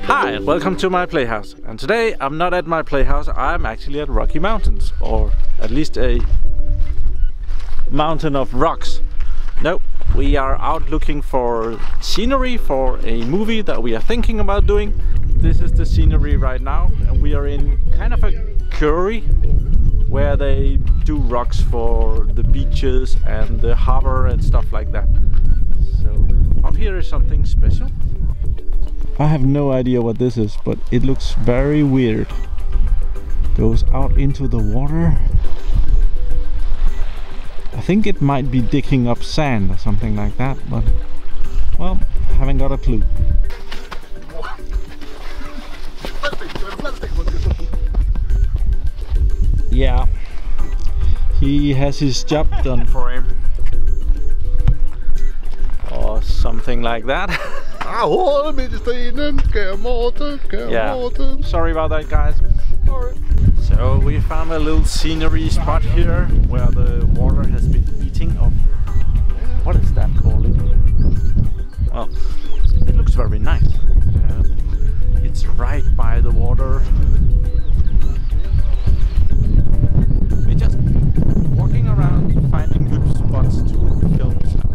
Hi, welcome to my playhouse. And today I'm not at my playhouse, I'm actually at Rocky Mountains, or at least a mountain of rocks. No, we are out looking for scenery for a movie that we are thinking about doing. This is the scenery right now, and we are in kind of a quarry where they do rocks for the beaches and the harbor and stuff like that. So up here is something special. I have no idea what this is, but it looks very weird. Goes out into the water. I think it might be digging up sand or something like that, but well, haven't got a clue. Yeah, he has his job done for him. Or something like that. Yeah, sorry about that, guys. So we found a little scenery spot here where the water has been eating up. What is that called? Well, it looks very nice. It's right by the water. We're just walking around finding good spots to film stuff.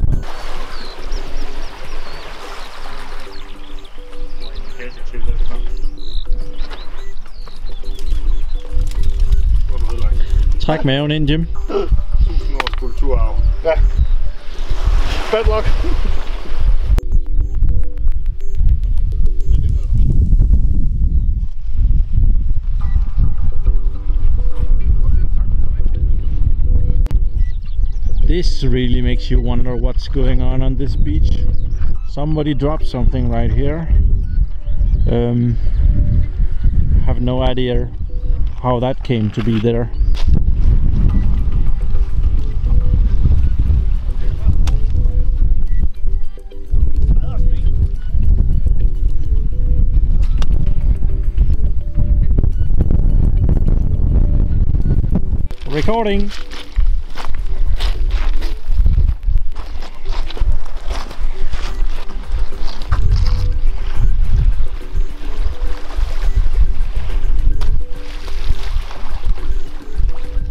Træk maven ind, Jim. 1000 års kulturarv. Ja. Bad luck. This really makes you wonder what's going on this beach. Somebody dropped something right here. Have no idea how that came to be there. Recording.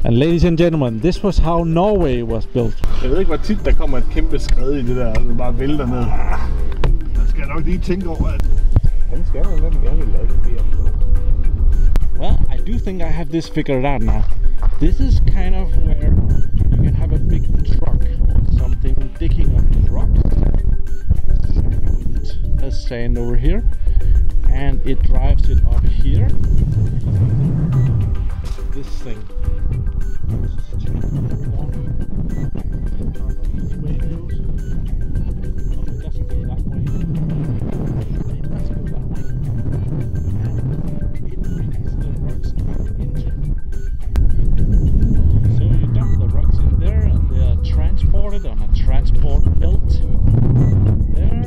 And ladies and gentlemen, this was how Norway was built. Jeg ved ikke, hvor tit der kommer et kæmpe skred i det der, og det bare vælter ned. Man skal nok lige tænke over, at han skal jo nemt gerne lave det. Well, I do think I have this figured out now. This is kind of where you can have a big truck or something digging up the rocks. It has sand over here, and it drives it up here. This thing. On a transport belt there,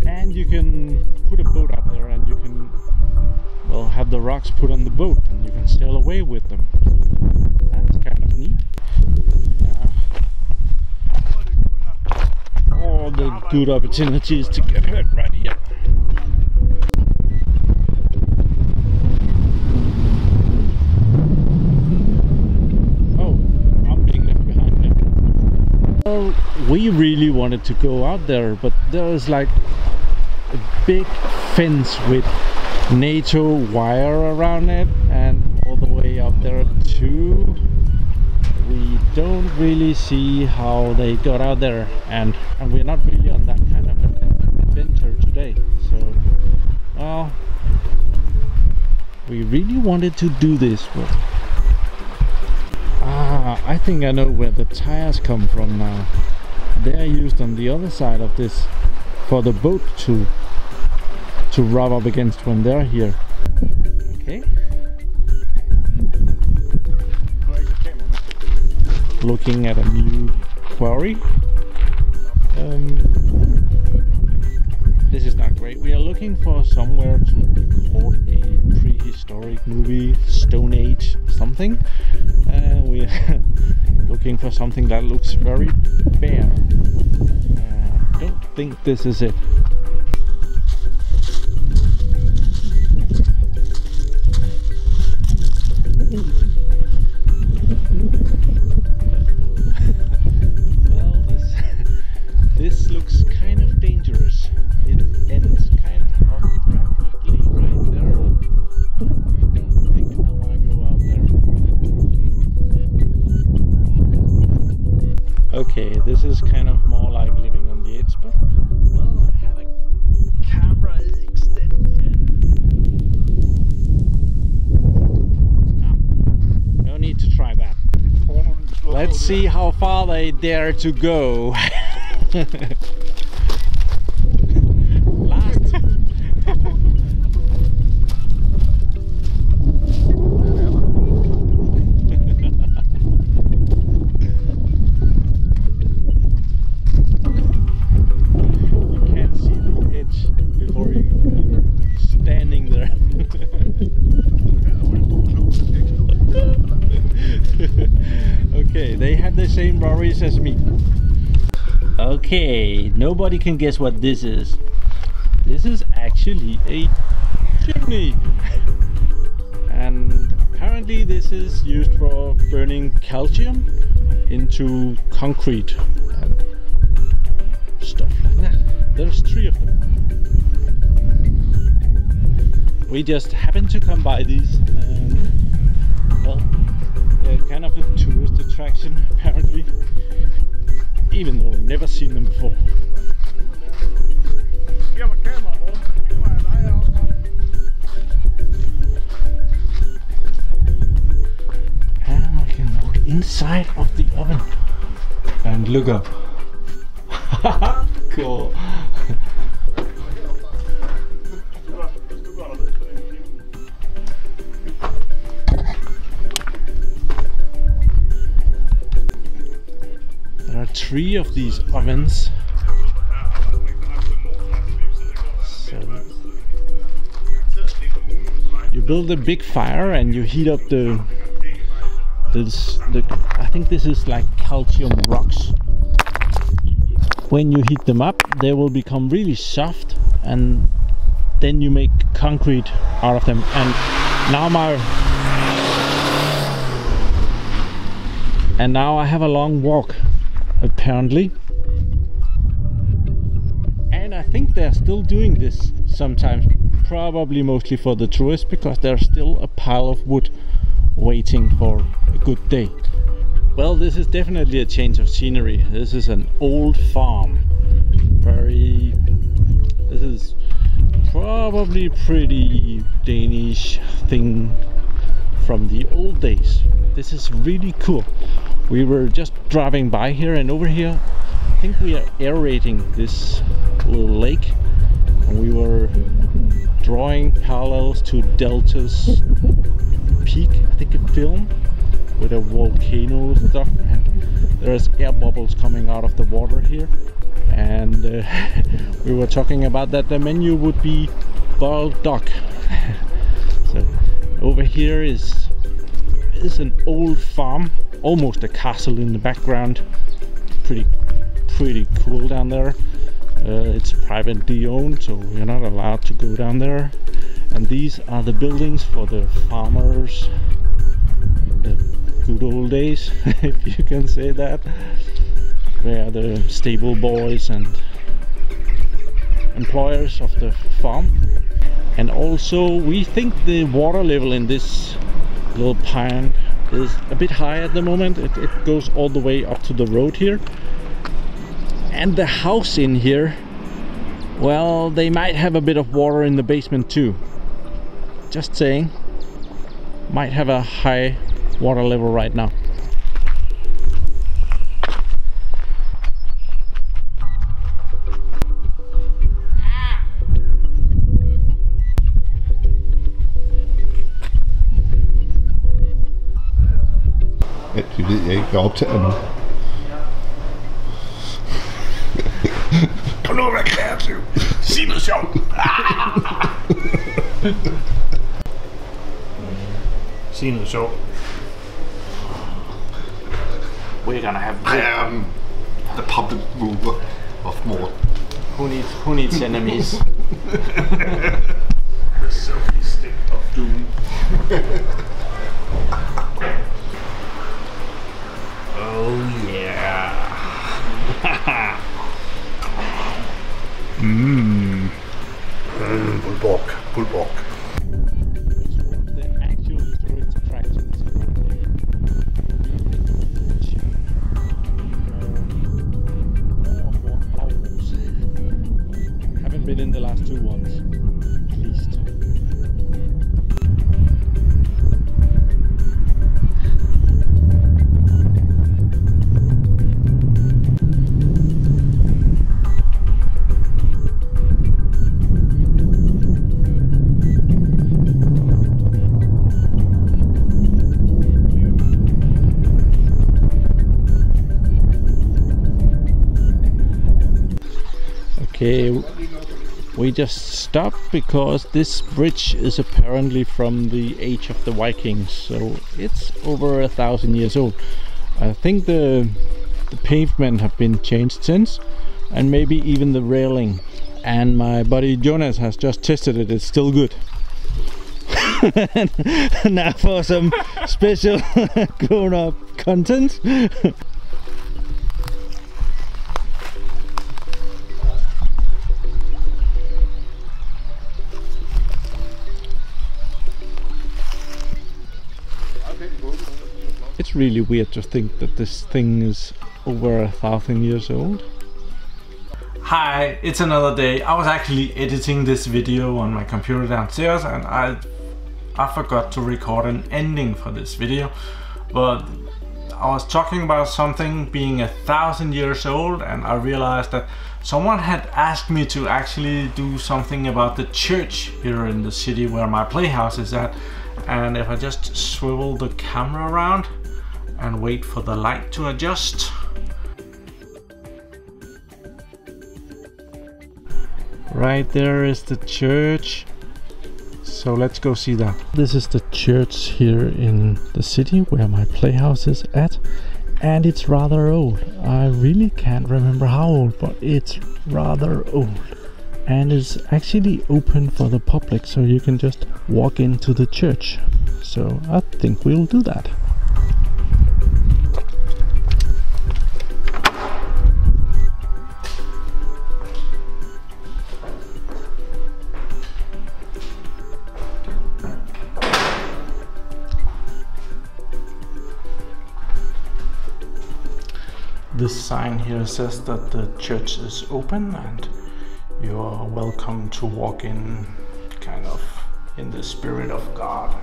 and you can put a boat out there, and you can, well, have the rocks put on the boat, and you can sail away with them. That's kind of neat. All the good opportunities to get hurt right here. We really wanted to go out there, but there is like a big fence with NATO wire around it, and all the way up there too. We don't really see how they got out there, and we're not really on that kind of an adventure today. So, well, we really wanted to do this, but I think I know where the tires come from now. They're used on the other side of this for the boat to rub up against when they're here. Okay. Looking at a new quarry. This is not great. We are looking for somewhere to bought a prehistoric movie, Stone Age something. We're looking for something that looks very bare. I don't think this is it. Well, this looks kind of dangerous. It ends kind of rapidly right there. I don't think I want to go out there. Okay, this is kind of more like living on the edge, but well, I have a camera extension. No need to try that. Let's see how far they dare to go. Last. You can't see the edge before you're standing there. Okay, they have the same worries as me. Okay, nobody can guess what this is. This is actually a chimney. And apparently this is used for burning calcium into concrete and stuff like that. There's 3 of them. We just happened to come by these and well, they're kind of a tourist attraction apparently, even though I've never seen them before. And I can walk inside of the oven and look up. Cool. There are 3 of these ovens. So you build a big fire and you heat up the I think this is like calcium rocks. When you heat them up, they will become really soft, and then you make concrete out of them. And now I have a long walk, apparently. And I think they're still doing this sometimes, probably mostly for the tourists, because there's still a pile of wood waiting for a good day. Well, this is definitely a change of scenery. This is an old farm. This is probably pretty Danish thing from the old days. This is really cool. We were just driving by here, and over here I think we are aerating this little lake, and we were drawing parallels to Delta's peak, I think a film with a volcano stuff, and there's air bubbles coming out of the water here. And we were talking about that the menu would be boiled duck. So over here is an old farm, almost a castle in the background. Pretty cool down there. It's privately owned, so you're not allowed to go down there. And these are the buildings for the farmers in the good old days, if you can say that. Where the stable boys and employers of the farm. And also we think the water level in this little pond is a bit high at the moment. It goes all the way up to the road here. And the house in here, well, they might have a bit of water in the basement too. Just saying, might have a high water level right now. Det ved jeg ikke, jeg optager nu. Kom nu at være kreativ. Sig noget sjovt. Sig noget sjovt. We're gonna have. I am the puppet mover of more. Who needs enemies? The selfie stick of doom. Oh yeah. Bulldog. The actual tourist attractions. Haven't been in the last two ones, at least. Okay, we just stopped because this bridge is apparently from the age of the Vikings, so it's over 1,000 years old. I think the pavement have been changed since, and maybe even the railing. And my buddy Jonas has just tested it; it's still good. Now for some special grown-up content. It's really weird to think that this thing is over 1,000 years old. Hi, it's another day. I was actually editing this video on my computer downstairs, and I forgot to record an ending for this video. But I was talking about something being 1,000 years old, and I realized that someone had asked me to actually do something about the church here in the city where my PlayHouse is at. And if I just swivel the camera around and wait for the light to adjust. Right there is the church. So let's go see that. This is the church here in the city where my PlayHouse is at. And it's rather old. I really can't remember how old, but it's rather old. And it's actually open for the public, so you can just walk into the church. So I think we'll do that. This sign here says that the church is open and you are welcome to walk in kind of in the spirit of God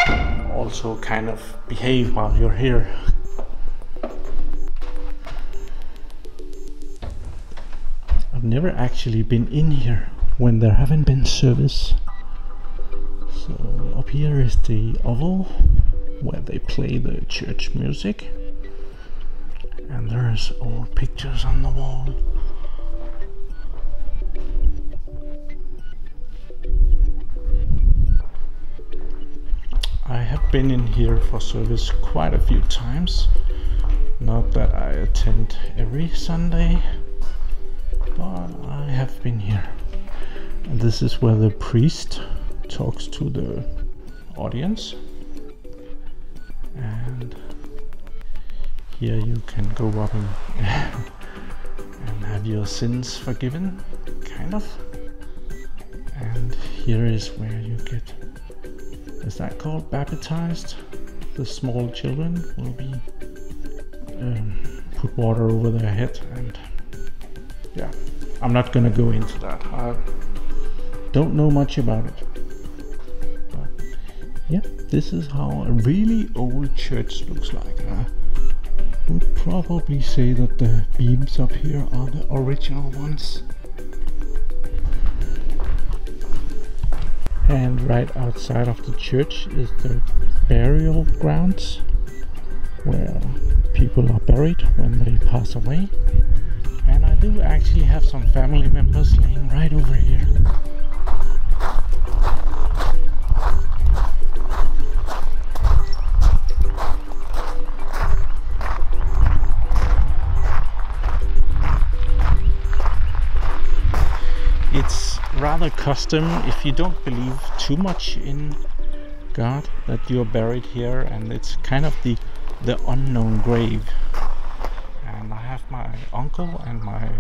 and also kind of behave while you're here. I've never actually been in here when there haven't been service. So up here is the oval where they play the church music, and there's old pictures on the wall. I have been in here for service quite a few times. Not that I attend every Sunday, but I have been here. And this is where the priest talks to the audience. And here you can go up and have your sins forgiven, kind of. And here is where you get, is that called baptized? The small children will be put water over their head, and yeah, I'm not gonna go into that. I don't know much about it. But yeah, this is how a really old church looks like. I would probably say that the beams up here are the original ones. And right outside of the church is the burial grounds where people are buried when they pass away. And I do actually have some family members laying right over here. rather custom if you don't believe too much in God that you're buried here, and it's kind of the unknown grave. And I have my uncle and my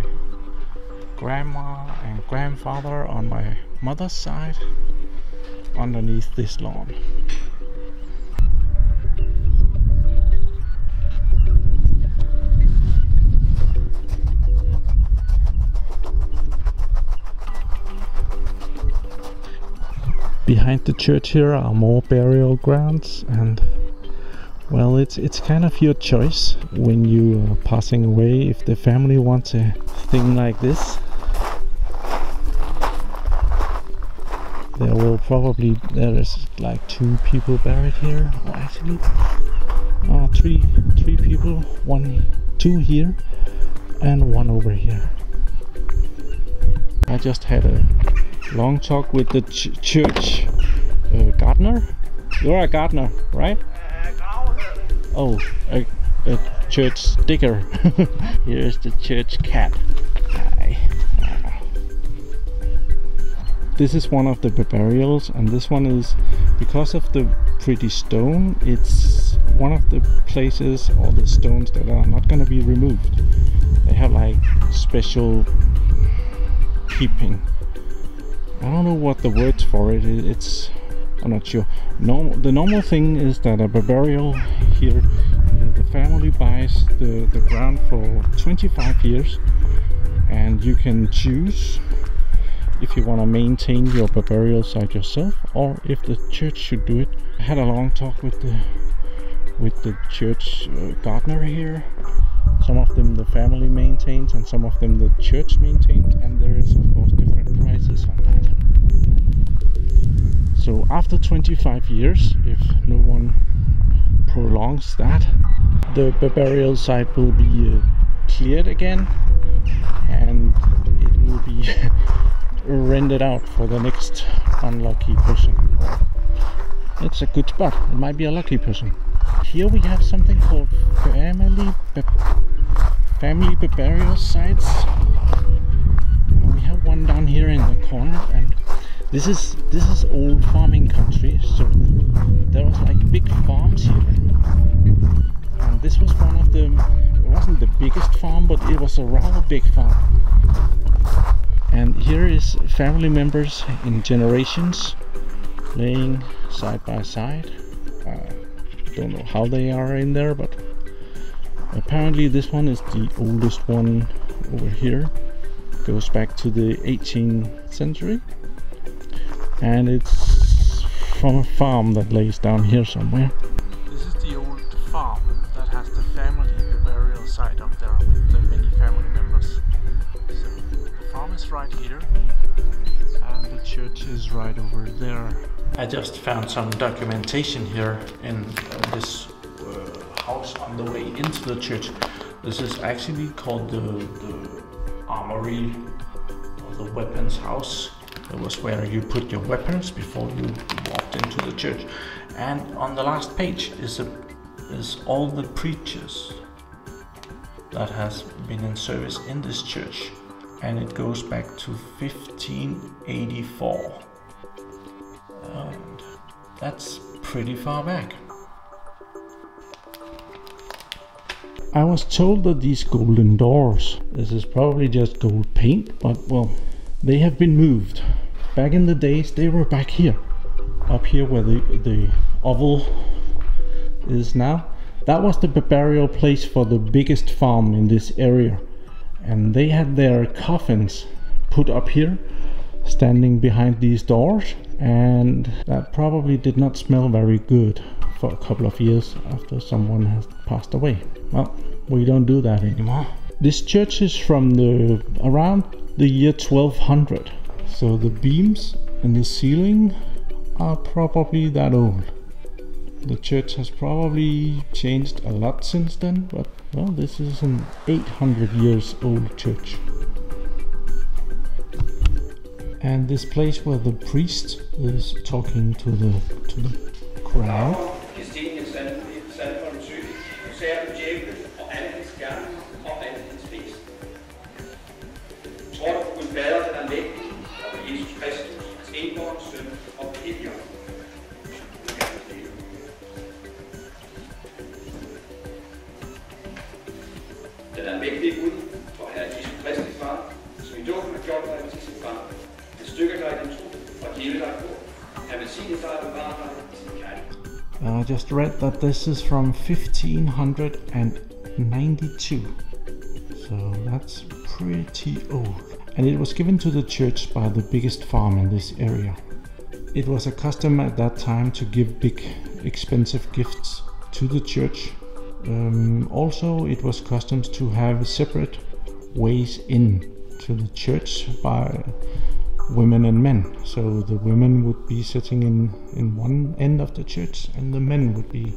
grandma and grandfather on my mother's side underneath this lawn. Behind the church here are more burial grounds, and well, it's kind of your choice when you are passing away if the family wants a thing like this. There is like 2 people buried here, or actually three people, 2 here and 1 over here. I just had a long talk with the church gardener. You're a gardener, right? Oh, a church sticker. Here's the church cat. Hi. This is one of the burials, and this one is, because of the pretty stone, it's one of the places, or the stones, that are not going to be removed. They have like special keeping. I don't know what the words for it is. It's, I'm not sure. The normal thing is that a burial here, the family buys the ground for 25 years, and you can choose if you want to maintain your burial site yourself, or if the church should do it. I had a long talk with the church gardener here. Some of them the family maintains, and some of them the church maintains, and there is of course different prices on that. So after 25 years, if no one prolongs that, the burial site will be cleared again, and it will be rented out for the next unlucky person. It's a good spot. It might be a lucky person. Here we have something called family burial sites. And we have one down here in the corner, and this is old farming country, so there was like big farms here. And this was one of the, it wasn't the biggest farm, but it was a rather big farm. And here is family members in generations laying side by side. Don't know how they are in there, but apparently this one is the oldest one over here. Goes back to the 18th century, and it's from a farm that lays down here somewhere. This is the old farm that has the family burial site up there with the many family members. So the farm is right here, and the church is right over there. I just found some documentation here in this house on the way into the church. This is actually called the armory, or the weapons house. It was where you put your weapons before you walked into the church. And on the last page is all the preachers that has been in service in this church, and it goes back to 1584. And that's pretty far back. I was told that these golden doors, this is probably just gold paint, but well, they have been moved. Back in the days they were back here, up here where the oval is now. That was the burial place for the biggest farm in this area, and they had their coffins put up here, standing behind these doors, and that probably did not smell very good for a couple of years after someone has passed away. Well, we don't do that anymore. This church is from around the year 1200, so the beams in the ceiling are probably that old. The church has probably changed a lot since then, but well, this is an 800 years old church. And this place where the priest is talking to the crowd. hellige Gud, for Herre Jesu Kristi far, som i dåben har gjort dig til sin far. Han stykker dig i din tro og giver dig på. Han vil sige dig og bevare dig i sin kærlighed. I just read that this is from 1592, so that's pretty old. And it was given to the church by the biggest farm in this area. It was a custom at that time to give big, expensive gifts to the church. Also, it was customs to have separate ways in to the church by women and men. So the women would be sitting in one end of the church and the men would be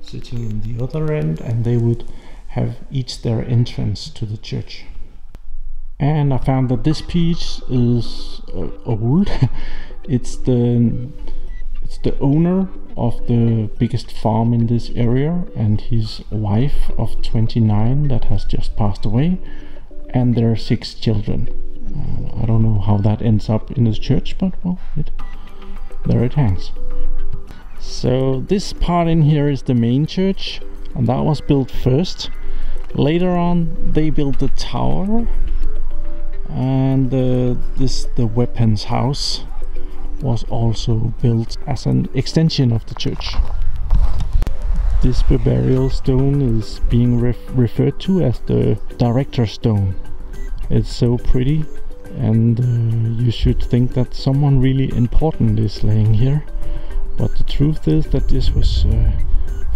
sitting in the other end, and they would have each their entrance to the church. And I found that this piece is old. It's the owner of the biggest farm in this area and his wife of 29 that has just passed away, and there are 6 children. I don't know how that ends up in the church, but well, there it hangs. So this part in here is the main church, and that was built first. Later on they built the tower, and the weapons house was also built as an extension of the church. This burial stone is being referred to as the director stone. It's so pretty, and you should think that someone really important is laying here, but the truth is that this was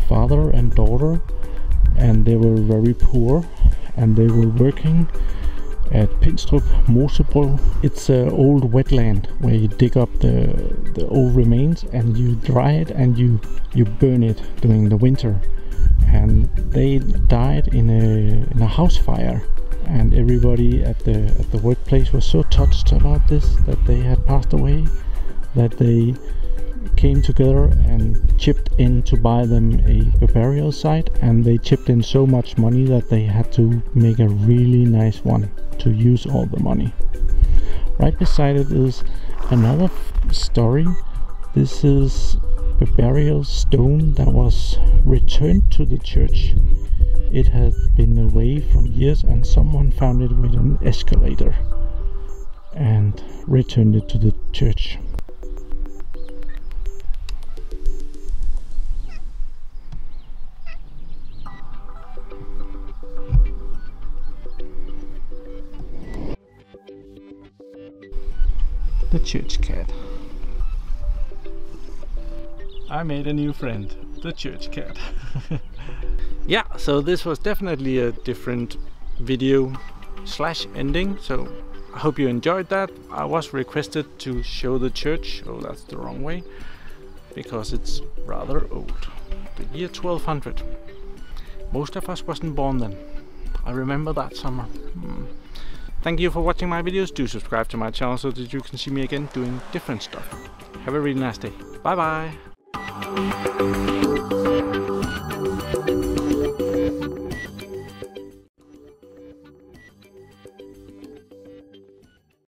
father and daughter, and they were very poor, and they were working at Pinstrup Mosebro. It's an old wetland where you dig up the old remains and you dry it and you burn it during the winter. And they died in a house fire, and everybody at the workplace was so touched about this that they had passed away that they came together and chipped in to buy them a burial site, and they chipped in so much money that they had to make a really nice one to use all the money. Right beside it is another story. This is a burial stone that was returned to the church. It had been away from years, and someone found it with an escalator and returned it to the church. The church cat. I made a new friend, the church cat. Yeah, so this was definitely a different video / ending, so I hope you enjoyed that. I was requested to show the church, oh that's the wrong way, because it's rather old. The year 1200. Most of us wasn't born then. I remember that summer. Thank you for watching my videos. Do subscribe to my channel so that you can see me again doing different stuff. Have a really nice day. Bye bye.